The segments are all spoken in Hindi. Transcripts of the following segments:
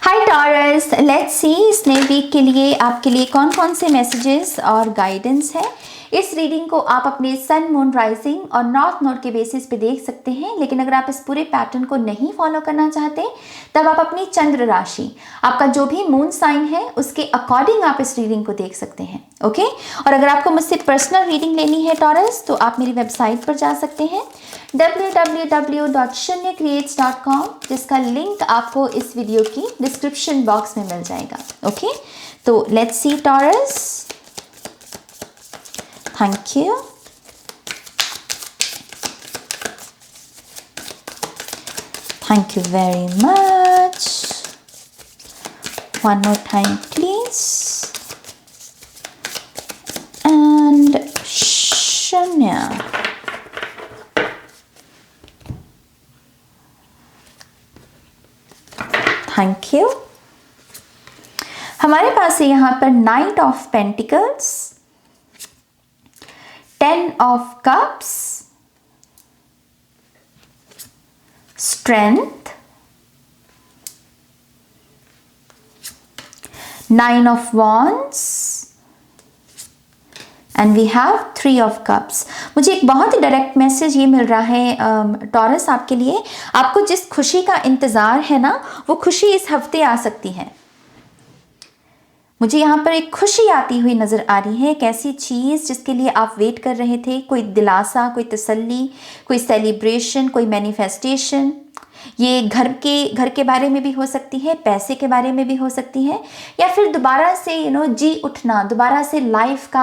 हाय टॉरस, लेट्स सी इस नए वीक के लिए आपके लिए कौन कौन से मैसेजेस और गाइडेंस है। इस रीडिंग को आप अपने सन, मून, राइजिंग और नॉर्थ नोड के बेसिस पे देख सकते हैं, लेकिन अगर आप इस पूरे पैटर्न को नहीं फॉलो करना चाहते तब आप अपनी चंद्र राशि, आपका जो भी मून साइन है उसके अकॉर्डिंग आप इस रीडिंग को देख सकते हैं। ओके, और अगर आपको मुझसे पर्सनल रीडिंग लेनी है टॉरस, तो आप मेरी वेबसाइट पर जा सकते हैं www.shunyacreates.com, जिसका लिंक आपको इस वीडियो की डिस्क्रिप्शन बॉक्स में मिल जाएगा। ओके, तो let's see taurus. Thank you. Thank you very much. One more time, please. And Shanya. Thank you. हमारे पास है यहाँ पर night of pentacles, 10 of cups, strength, 9 of wands and we have 3 of cups। मुझे एक बहुत ही डायरेक्ट मैसेज ये मिल रहा है टॉरस आपके लिए। आपको जिस खुशी का इंतज़ार है ना, वो खुशी इस हफ्ते आ सकती है। मुझे यहाँ पर एक खुशी आती हुई नज़र आ रही है, एक ऐसी चीज़ जिसके लिए आप वेट कर रहे थे, कोई दिलासा, कोई तसल्ली, कोई सेलिब्रेशन, कोई मैनिफेस्टेशन। ये घर के बारे में भी हो सकती है, पैसे के बारे में भी हो सकती है, या फिर दोबारा से जी उठना, दोबारा से लाइफ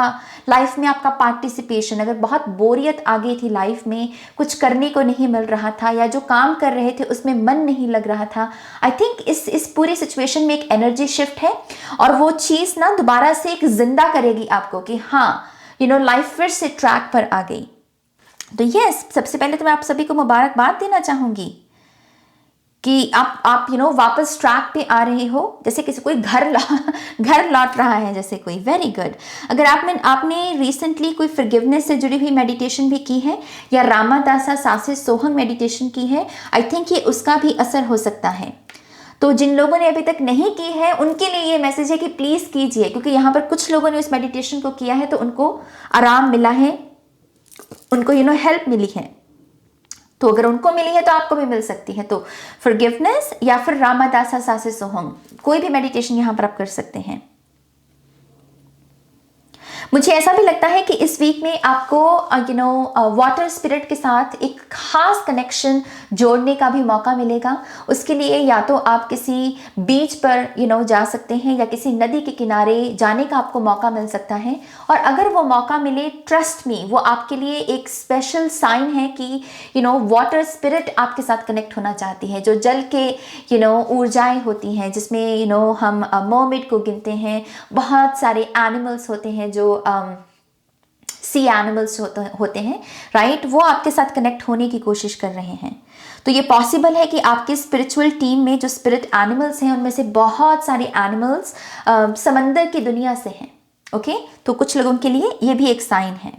में आपका पार्टिसिपेशन। अगर बहुत बोरियत आ गई थी लाइफ में, कुछ करने को नहीं मिल रहा था, या जो काम कर रहे थे उसमें मन नहीं लग रहा था, आई थिंक इस पूरी सिचुएशन में एक एनर्जी शिफ्ट है और वो चीज़ ना दोबारा से एक जिंदा करेगी आपको कि हाँ लाइफ फिर से ट्रैक पर आ गई। तो यस, सबसे पहले तो मैं आप सभी को मुबारकबाद देना चाहूँगी कि आप वापस ट्रैक पे आ रहे हो, जैसे किसी कोई घर लौट रहा है, जैसे कोई। Very good. अगर आपने रिसेंटली कोई फॉरगिवनेस से जुड़ी हुई मेडिटेशन भी की है या रामादासा सासे सोहंग मेडिटेशन की है, आई थिंक ये उसका भी असर हो सकता है। तो जिन लोगों ने अभी तक नहीं की है उनके लिए ये मैसेज है कि प्लीज़ कीजिए, क्योंकि यहाँ पर कुछ लोगों ने उस मेडिटेशन को किया है तो उनको आराम मिला है, उनको हेल्प मिली है। तो अगर उनको मिली है तो आपको भी मिल सकती है। तो फॉरगिवनेस या फिर रामादासा सासे सोहंग, कोई भी मेडिटेशन यहाँ पर आप कर सकते हैं। मुझे ऐसा भी लगता है कि इस वीक में आपको वाटर स्पिरिट के साथ एक खास कनेक्शन जोड़ने का भी मौका मिलेगा। उसके लिए या तो आप किसी बीच पर जा सकते हैं या किसी नदी के किनारे जाने का आपको मौका मिल सकता है। और अगर वो मौका मिले, ट्रस्ट मी, वो आपके लिए एक स्पेशल साइन है कि वाटर स्पिरिट आपके साथ कनेक्ट होना चाहती है। जो जल के ऊर्जाएं होती हैं, जिसमें हम मर्मेड को गिनते हैं, बहुत सारे एनिमल्स होते हैं जो सी एनिमल्स होते हैं, राइट, वो आपके साथ कनेक्ट होने की कोशिश कर रहे हैं। तो ये पॉसिबल है कि आपके स्पिरिचुअल टीम में जो स्पिरिट एनिमल्स हैं उनमें से बहुत सारे एनिमल्स समंदर की दुनिया से हैं। ओके, तो कुछ लोगों के लिए ये भी एक साइन है।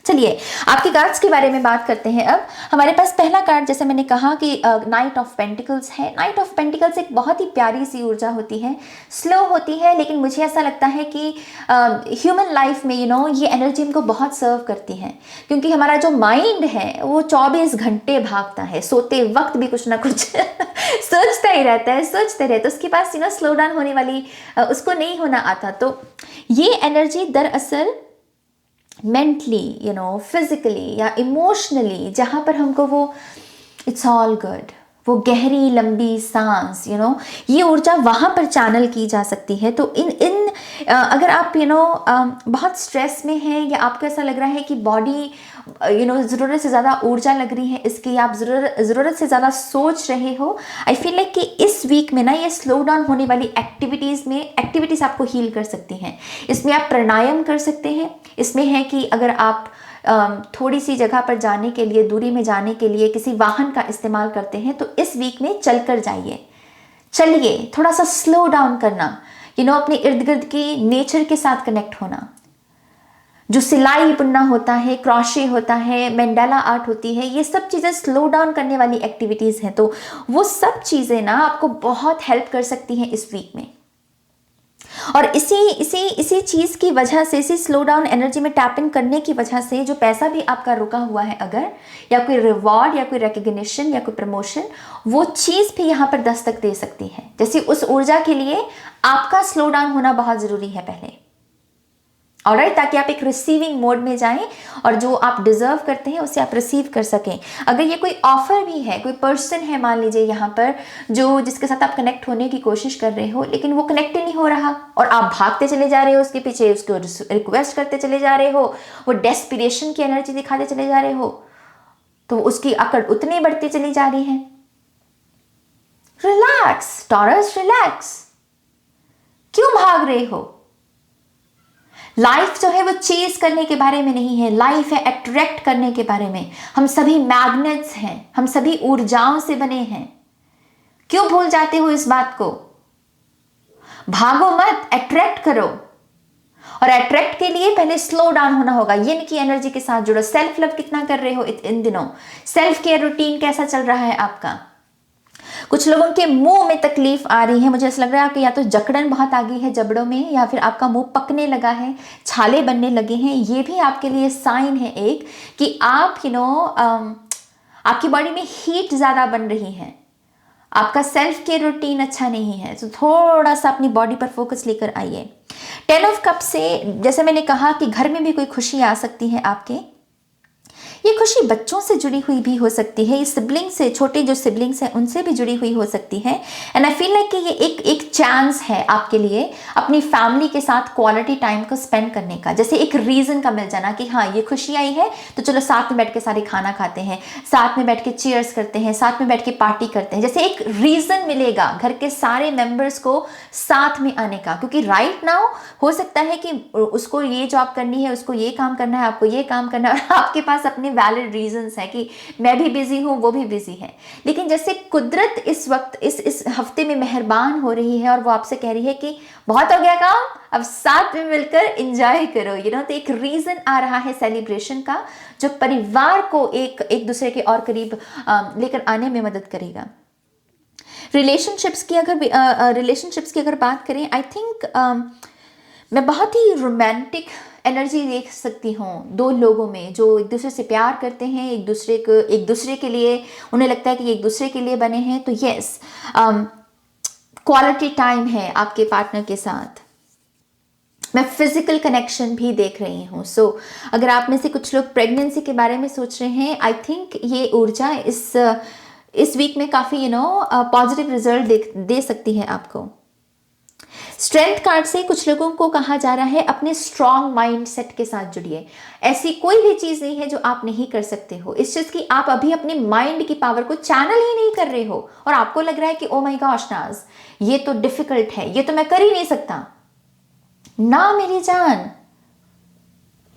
चलिए आपके कार्ड्स के बारे में बात करते हैं। अब हमारे पास पहला कार्ड, जैसे मैंने कहा कि नाइट ऑफ पेंटिकल्स है। नाइट ऑफ पेंटिकल्स एक बहुत ही प्यारी सी ऊर्जा होती है, स्लो होती है, लेकिन मुझे ऐसा लगता है कि ह्यूमन लाइफ में ये एनर्जी हमको बहुत सर्व करती है, क्योंकि हमारा जो माइंड है वो 24 घंटे भागता है, सोते वक्त भी कुछ ना कुछ सोचता ही रहता है, सोचते रहते, उसके पास स्लो डाउन होने वाली उसको नहीं होना आता। तो ये एनर्जी दरअसल मेंटली फिजिकली या इमोशनली, जहाँ पर हमको वो इट्स ऑल गुड, वो गहरी लंबी सांस, ये ऊर्जा वहाँ पर चैनल की जा सकती है। तो अगर आप बहुत स्ट्रेस में हैं, या आपको ऐसा लग रहा है कि बॉडी ज़रूरत से ज़्यादा ऊर्जा लग रही है इसकी, या आप ज़रूरत से ज़्यादा सोच रहे हो, आई फील लाइक कि इस वीक में ना ये स्लो डाउन होने वाली एक्टिविटीज़ आपको हील कर सकती हैं। इसमें आप प्राणायाम कर सकते हैं। इसमें है कि अगर आप थोड़ी सी जगह पर जाने के लिए, दूरी में जाने के लिए किसी वाहन का इस्तेमाल करते हैं, तो इस वीक में चलकर जाइए, चलिए, थोड़ा सा स्लो डाउन करना, अपने इर्द गिर्द की नेचर के साथ कनेक्ट होना। जो सिलाई बुनना होता है, क्रोशे होता है, मंडाला आर्ट होती है, ये सब चीज़ें स्लो डाउन करने वाली एक्टिविटीज़ हैं। तो वो सब चीज़ें ना आपको बहुत हेल्प कर सकती हैं इस वीक में। और इसी चीज़ की वजह से, इसी स्लो डाउन एनर्जी में टैप इन करने की वजह से जो पैसा भी आपका रुका हुआ है अगर, या कोई रिवॉर्ड या कोई रिकग्निशन या कोई प्रमोशन, वो चीज़ भी यहाँ पर दस्तक दे सकती है। जैसे उस ऊर्जा के लिए आपका स्लो डाउन होना बहुत ज़रूरी है पहले, ऑलराइट, ताकि आप एक रिसीविंग मोड में जाएं और जो आप डिजर्व करते हैं उसे आप रिसीव कर सकें। अगर ये कोई ऑफर भी है, कोई पर्सन है मान लीजिए यहाँ पर जो जिसके साथ आप कनेक्ट होने की कोशिश कर रहे हो, लेकिन वो कनेक्ट ही नहीं हो रहा और आप भागते चले जा रहे हो उसके पीछे, उसको रिक्वेस्ट करते चले जा रहे हो, वो डेस्पिरेशन की एनर्जी दिखाते चले जा रहे हो, तो उसकी अकड़ उतनी बढ़ती चली जा रही है। Relax taurus, relax. क्यों भाग रहे हो? लाइफ जो है वो चेज करने के बारे में नहीं है, लाइफ है अट्रैक्ट करने के बारे में। हम सभी मैग्नेट्स हैं, हम सभी ऊर्जाओं से बने हैं। क्यों भूल जाते हो इस बात को? भागो मत, अट्रैक्ट करो। और अट्रैक्ट के लिए पहले स्लो डाउन होना होगा, यिन की एनर्जी के साथ जुड़ो। सेल्फ लव कितना कर रहे हो इन दिनों? सेल्फ केयर रूटीन कैसा चल रहा है आपका? कुछ लोगों के मुंह में तकलीफ आ रही है, मुझे ऐसा लग रहा है आपके या तो जकड़न बहुत आ गई है जबड़ों में, या फिर आपका मुंह पकने लगा है, छाले बनने लगे हैं। ये भी आपके लिए साइन है एक कि आप आपकी बॉडी में हीट ज़्यादा बन रही है, आपका सेल्फ केयर रूटीन अच्छा नहीं है। तो थोड़ा सा अपनी बॉडी पर फोकस लेकर आइए। 10 ऑफ कप से जैसे मैंने कहा कि घर में भी कोई खुशी आ सकती है आपके। ये खुशी बच्चों से जुड़ी हुई भी हो सकती है, सिबलिंग से, छोटे जो सिबलिंग्स हैं उनसे भी जुड़ी हुई हो सकती है। एंड आई फील लाइक कि ये एक चांस है आपके लिए अपनी फैमिली के साथ क्वालिटी टाइम को स्पेंड करने का। जैसे एक रीज़न का मिल जाना कि हाँ ये खुशी आई है तो चलो साथ में बैठ के सारे खाना खाते हैं, साथ में बैठ के चीयर्स करते हैं, साथ में बैठ के पार्टी करते हैं। जैसे एक रीज़न मिलेगा घर के सारे मेंबर्स को साथ में आने का, क्योंकि राइट नाउ हो सकता है कि उसको ये जॉब करनी है, उसको ये काम करना है, आपको ये काम करना है, और आपके पास अपने वैलिड रीजंस है कि मैं भी बिजी हूं, वो भी बिजी है। लेकिन जैसे कुदरत इस वक्त इस हफ्ते में मेहरबान हो रही है और वो आपसे कह रही है कि बहुत हो गया काम, अब साथ में मिलकर एंजॉय करो, तो एक रीजन आ रहा है सेलिब्रेशन का, जो परिवार को एक दूसरे के और करीब लेकर आने में मदद करेगा। रिलेशनशिप्स की अगर बात करें, आई थिंक मैं बहुत ही रोमांटिक एनर्जी देख सकती हूँ दो लोगों में जो एक दूसरे से प्यार करते हैं, एक दूसरे के लिए उन्हें लगता है कि एक दूसरे के लिए बने हैं। तो यस, क्वालिटी टाइम है आपके पार्टनर के साथ। मैं फिजिकल कनेक्शन भी देख रही हूँ। सो अगर आप में से कुछ लोग प्रेगनेंसी के बारे में सोच रहे हैं, आई थिंक ये ऊर्जा इस वीक में काफ़ी पॉजिटिव रिजल्ट दे सकती है आपको। स्ट्रेंथ कार्ड से कुछ लोगों को कहा जा रहा है अपने स्ट्रॉन्ग माइंड सेट के साथ जुड़िए। ऐसी कोई भी चीज़ नहीं है जो आप नहीं कर सकते हो। इस चीज़ की आप अभी अपने माइंड की पावर को चैनल ही नहीं कर रहे हो और आपको लग रहा है कि ओ माय गॉश नाज, ये तो डिफिकल्ट है, ये तो मैं कर ही नहीं सकता। ना मेरी जान,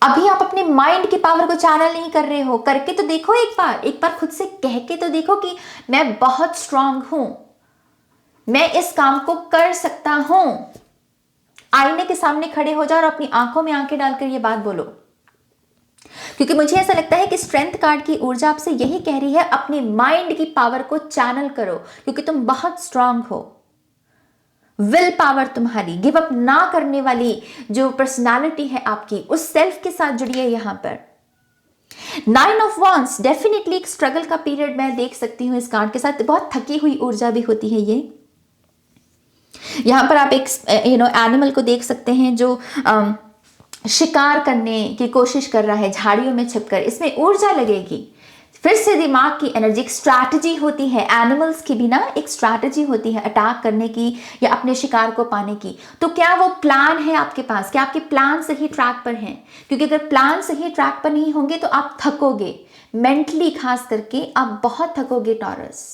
अभी आप अपने माइंड की पावर को चैनल नहीं कर रहे हो। करके तो देखो, एक बार खुद से कह के तो देखो कि मैं बहुत स्ट्रांग हूं, मैं इस काम को कर सकता हूं। आईने के सामने खड़े हो जाओ और अपनी आंखों में आंखें डालकर ये बात बोलो, क्योंकि मुझे ऐसा लगता है कि स्ट्रेंथ कार्ड की ऊर्जा आपसे यही कह रही है, अपने माइंड की पावर को चैनल करो, क्योंकि तुम बहुत स्ट्रांग हो। विल पावर तुम्हारी, गिव अप ना करने वाली जो पर्सनालिटी है आपकी, उस सेल्फ के साथ जुड़िए यहां पर। 9 ऑफ वांड्स, डेफिनेटली एक स्ट्रगल का पीरियड मैं देख सकती हूं इस कार्ड के साथ। बहुत थकी हुई ऊर्जा भी होती है ये। यहां पर आप एक एनिमल को देख सकते हैं जो शिकार करने की कोशिश कर रहा है झाड़ियों में छिपकर। इसमें ऊर्जा लगेगी, फिर से दिमाग की एनर्जी, एक स्ट्रैटेजी होती है एनिमल्स की भी ना, एक स्ट्रैटेजी होती है अटैक करने की या अपने शिकार को पाने की। तो क्या वो प्लान है आपके पास? क्या आपके प्लान सही ट्रैक पर हैं? क्योंकि अगर प्लान सही ट्रैक पर नहीं होंगे तो आप थकोगे, मेंटली खास करके आप बहुत थकोगे टॉरस।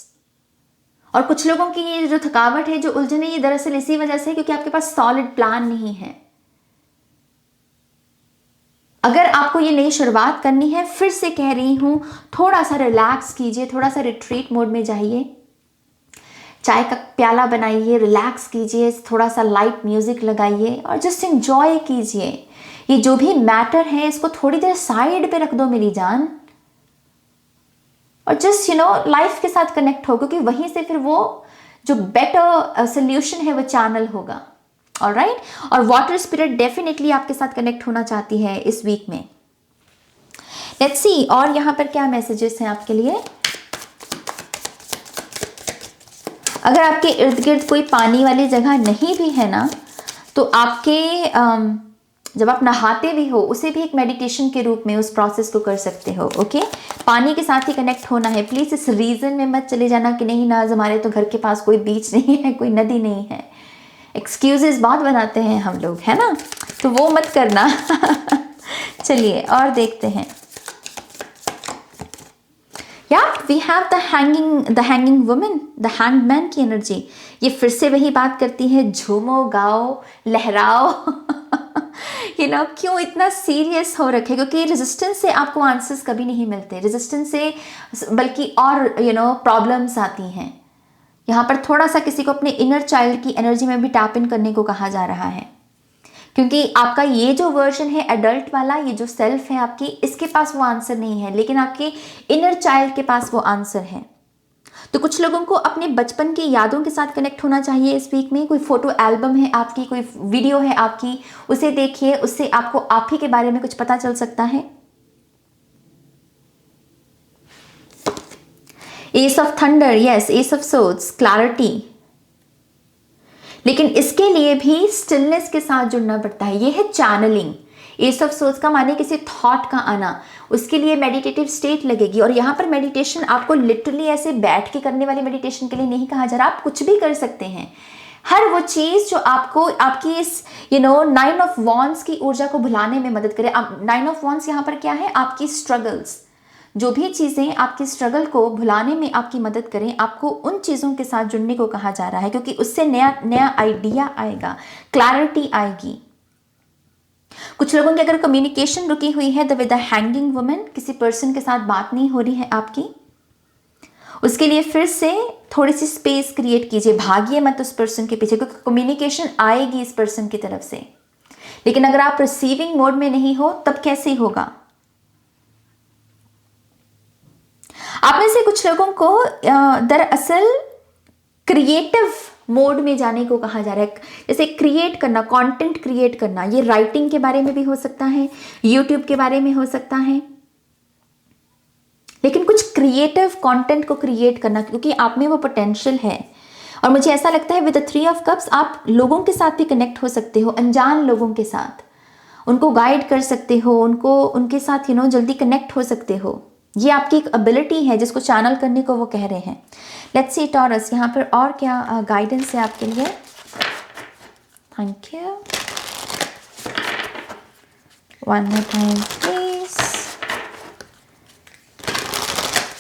और कुछ लोगों की ये जो थकावट है, जो उलझन है, ये दरअसल इसी वजह से क्योंकि आपके पास सॉलिड प्लान नहीं है। अगर आपको ये नई शुरुआत करनी है, फिर से कह रही हूं, थोड़ा सा रिलैक्स कीजिए, थोड़ा सा रिट्रीट मोड में जाइए। चाय का प्याला बनाइए, रिलैक्स कीजिए, थोड़ा सा लाइट म्यूजिक लगाइए और जस्ट एंजॉय कीजिए। ये जो भी मैटर है इसको थोड़ी देर साइड पे रख दो मेरी जान, और जस्ट लाइफ के साथ कनेक्ट हो, क्योंकि वहीं से फिर वो जो बेटर सोल्यूशन है वो चैनल होगा। ऑलराइट, और वाटर स्पिरिट डेफिनेटली आपके साथ कनेक्ट होना चाहती है इस वीक में। लेट्स सी और यहाँ पर क्या मैसेजेस हैं आपके लिए। अगर आपके इर्द गिर्द कोई पानी वाली जगह नहीं भी है ना, तो आपके जब आप नहाते भी हो उसे भी एक मेडिटेशन के रूप में उस प्रोसेस को कर सकते हो। ओके, पानी के साथ ही कनेक्ट होना है। प्लीज़ इस रीज़न में मत चले जाना कि नहीं नाज हमारे तो घर के पास कोई बीच नहीं है, कोई नदी नहीं है। एक्सक्यूजेस बहुत बनाते हैं हम लोग, है ना, तो वो मत करना। चलिए और देखते हैं। We have the hanging woman, the hanged man की एनर्जी। ये फिर से वही बात करती है, झूमो गाओ लहराओ। क्यों इतना सीरियस हो रखे? क्योंकि रेजिस्टेंस से आपको आंसर्स कभी नहीं मिलते, रेजिस्टेंस से बल्कि और प्रॉब्लम्स आती हैं। यहाँ पर थोड़ा सा किसी को अपने इनर चाइल्ड की एनर्जी में भी टैप इन करने को कहा जा रहा है, क्योंकि आपका ये जो वर्जन है एडल्ट वाला, ये जो सेल्फ है आपकी, इसके पास वो आंसर नहीं है, लेकिन आपके इनर चाइल्ड के पास वो आंसर है। तो कुछ लोगों को अपने बचपन की यादों के साथ कनेक्ट होना चाहिए इस वीक में। कोई फोटो एल्बम है आपकी, कोई वीडियो है आपकी, उसे देखिए, उससे आपको आप ही के बारे में कुछ पता चल सकता है। S of thunder, yes, S of swords, clarity. लेकिन इसके लिए भी स्टिलनेस के साथ जुड़ना पड़ता है। ये है चैनलिंग। एस ऑफ सोर्ड्स का माने किसी थॉट का आना, उसके लिए मेडिटेटिव स्टेट लगेगी। और यहाँ पर मेडिटेशन आपको लिटरली ऐसे बैठ के करने वाली मेडिटेशन के लिए नहीं कहा जा रहा, आप कुछ भी कर सकते हैं। हर वो चीज़ जो आपको आपकी इस 9 ऑफ वॉन्ड्स की ऊर्जा को भुलाने में मदद करे। 9 ऑफ वॉन्ड्स यहाँ पर क्या है? आपकी स्ट्रगल्स, जो भी चीज़ें आपकी स्ट्रगल को भुलाने में आपकी मदद करें, आपको उन चीज़ों के साथ जुड़ने को कहा जा रहा है, क्योंकि उससे नया आइडिया आएगा, क्लैरिटी आएगी। कुछ लोगों की अगर कम्युनिकेशन रुकी हुई है विद द हैंगिंग वुमन, किसी पर्सन के साथ बात नहीं हो रही है आपकी, उसके लिए फिर से थोड़ी सी स्पेस क्रिएट कीजिए, भागिए मत उस पर्सन के पीछे, क्योंकि कम्युनिकेशन आएगी इस पर्सन की तरफ से। लेकिन अगर आप रिसीविंग मोड में नहीं हो तब कैसे होगा? आप में से कुछ लोगों को दरअसल क्रिएटिव मोड में जाने को कहा जा रहा है, जैसे क्रिएट करना, कंटेंट क्रिएट करना। ये राइटिंग के बारे में भी हो सकता है, यूट्यूब के बारे में हो सकता है, लेकिन कुछ क्रिएटिव कंटेंट को क्रिएट करना, क्योंकि आप में वो पोटेंशियल है। और मुझे ऐसा लगता है विद द 3 ऑफ कप्स आप लोगों के साथ भी कनेक्ट हो सकते हो, अनजान लोगों के साथ, उनको गाइड कर सकते हो, उनके साथ जल्दी कनेक्ट हो सकते हो। ये आपकी एक एबिलिटी है जिसको चैनल करने को वो कह रहे हैं। लेट्स सी टॉरस, यहाँ पर और क्या गाइडेंस है आपके लिए। Thank you. One more time please.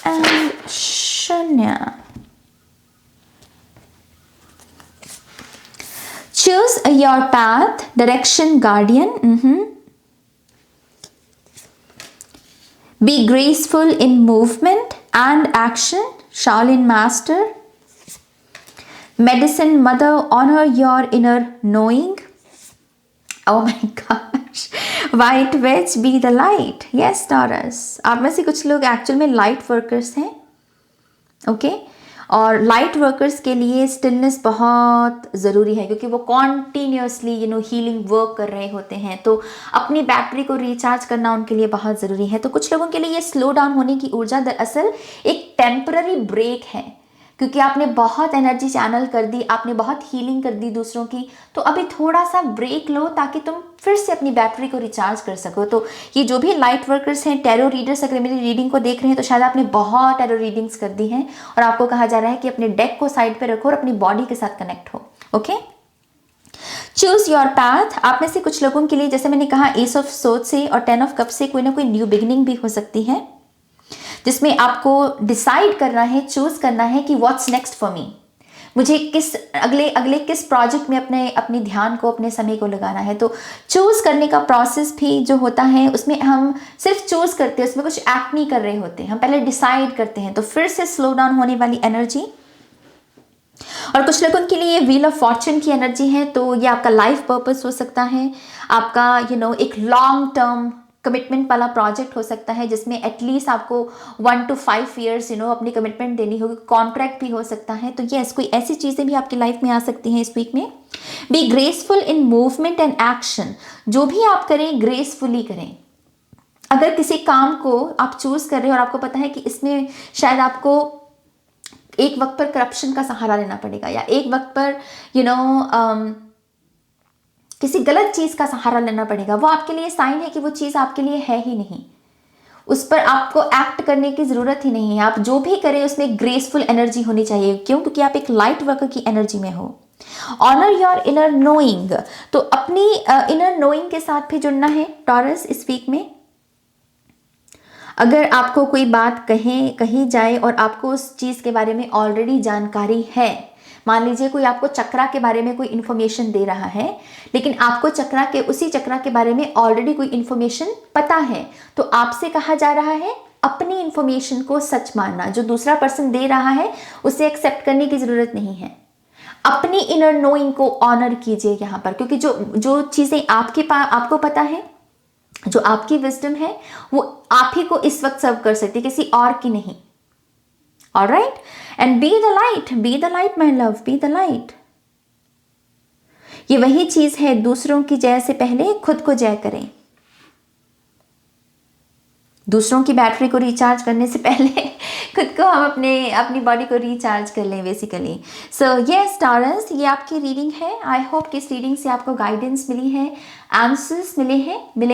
And शून्य। Choose your path, direction guardian. Be graceful in movement and action, Shaolin Master. Medicine Mother, honor your inner knowing. Oh my gosh. White Witch, be the light. Yes, Taurus. आप में से कुछ लोग एक्चुअल में लाइट वर्कर्स हैं, ओके और लाइट वर्कर्स के लिए स्टिलनेस बहुत ज़रूरी है, क्योंकि वो कॉन्टीन्यूसली हीलिंग वर्क कर रहे होते हैं, तो अपनी बैटरी को रिचार्ज करना उनके लिए बहुत ज़रूरी है। तो कुछ लोगों के लिए ये स्लो डाउन होने की ऊर्जा दरअसल एक टेम्पररी ब्रेक है, क्योंकि आपने बहुत एनर्जी चैनल कर दी, आपने बहुत हीलिंग कर दी दूसरों की, तो अभी थोड़ा सा ब्रेक लो ताकि तुम फिर से अपनी बैटरी को रिचार्ज कर सको। तो ये जो भी लाइट वर्कर्स हैं, टैरो रीडर्स, अगर मेरी रीडिंग को देख रहे हैं तो शायद आपने बहुत टैरो रीडिंग्स कर दी हैं और आपको कहा जा रहा है कि अपने डेक को साइड पे रखो और अपनी बॉडी के साथ कनेक्ट हो। Okay, choose your path. आप में से कुछ लोगों के लिए, जैसे मैंने कहा, एस ऑफ सोर्ड्स से और 10 ऑफ कप से कोई ना कोई न्यू बिगिनिंग भी हो सकती है, जिसमें आपको डिसाइड करना है, चूज करना है कि व्हाट्स नेक्स्ट फॉर मी, मुझे किस अगले किस प्रोजेक्ट में अपने ध्यान को, अपने समय को लगाना है। तो चूज करने का प्रोसेस भी जो होता है उसमें हम सिर्फ चूज करते हैं, उसमें कुछ एक्ट नहीं कर रहे होते, हम पहले डिसाइड करते हैं। तो फिर से स्लो डाउन होने वाली एनर्जी, और कुछ लोगों के लिए व्हील ऑफ फॉर्चून की एनर्जी है, तो ये आपका लाइफ पर्पस हो सकता है, आपका एक लॉन्ग टर्म कमिटमेंट वाला प्रोजेक्ट हो सकता है जिसमें एटलीस्ट आपको 1 to 5 years अपनी कमिटमेंट देनी होगी, कॉन्ट्रैक्ट भी हो सकता है। तो यस, कोई ऐसी चीज़ें भी आपकी लाइफ में आ सकती हैं इस वीक में। Be graceful in movement and action, जो भी आप करें ग्रेसफुली करें। अगर किसी काम को आप चूज कर रहे हो और आपको पता है कि इसमें शायद आपको एक वक्त पर करप्शन का सहारा लेना पड़ेगा, या एक वक्त पर किसी गलत चीज का सहारा लेना पड़ेगा, वो आपके लिए साइन है कि वो चीज आपके लिए है ही नहीं, उस पर आपको एक्ट करने की जरूरत ही नहीं है। आप जो भी करें उसमें ग्रेसफुल एनर्जी होनी चाहिए। क्यों? क्योंकि आप एक लाइट वर्कर की एनर्जी में हो। ऑनर योर इनर नोइंग, तो अपनी इनर नोइंग के साथ भी जुड़ना है टॉरस इस वीक में। अगर आपको कोई बात कही जाए और आपको उस चीज के बारे में ऑलरेडी जानकारी है, मान लीजिए कोई आपको चक्रा के बारे में कोई इन्फॉर्मेशन दे रहा है, लेकिन आपको उसी चक्रा के बारे में ऑलरेडी कोई इन्फॉर्मेशन पता है, तो आपसे कहा जा रहा है अपनी इन्फॉर्मेशन को सच मानना। जो दूसरा पर्सन दे रहा है उसे एक्सेप्ट करने की जरूरत नहीं है। अपनी इनर नोइंग को ऑनर कीजिए यहाँ पर, क्योंकि जो चीजें आपको पता है, जो आपकी विजडम है, वो आप ही को इस वक्त सर्व कर सकती है, किसी और की नहीं। Alright, and be the light my love, be the light. ये वही चीज है, दूसरों की जय से पहले खुद को जय करें। दूसरों की बैटरी को रिचार्ज करने से पहले खुद को हम अपनी बॉडी को रिचार्ज कर लें बेसिकली। सो यस टॉरस, ये आपकी रीडिंग है। आई होप कि इस रीडिंग से आपको गाइडेंस मिली है, आंसर्स मिले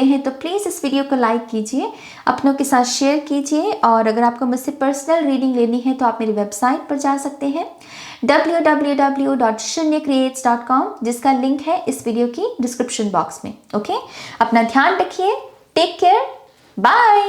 हैं तो प्लीज़ इस वीडियो को लाइक कीजिए, अपनों के साथ शेयर कीजिए। और अगर आपको मुझसे पर्सनल रीडिंग लेनी है तो आप मेरी वेबसाइट पर जा सकते हैं www.shunyacreates.com, जिसका लिंक है इस वीडियो की डिस्क्रिप्शन बॉक्स में। ओके, अपना ध्यान रखिए, टेक केयर, बाय।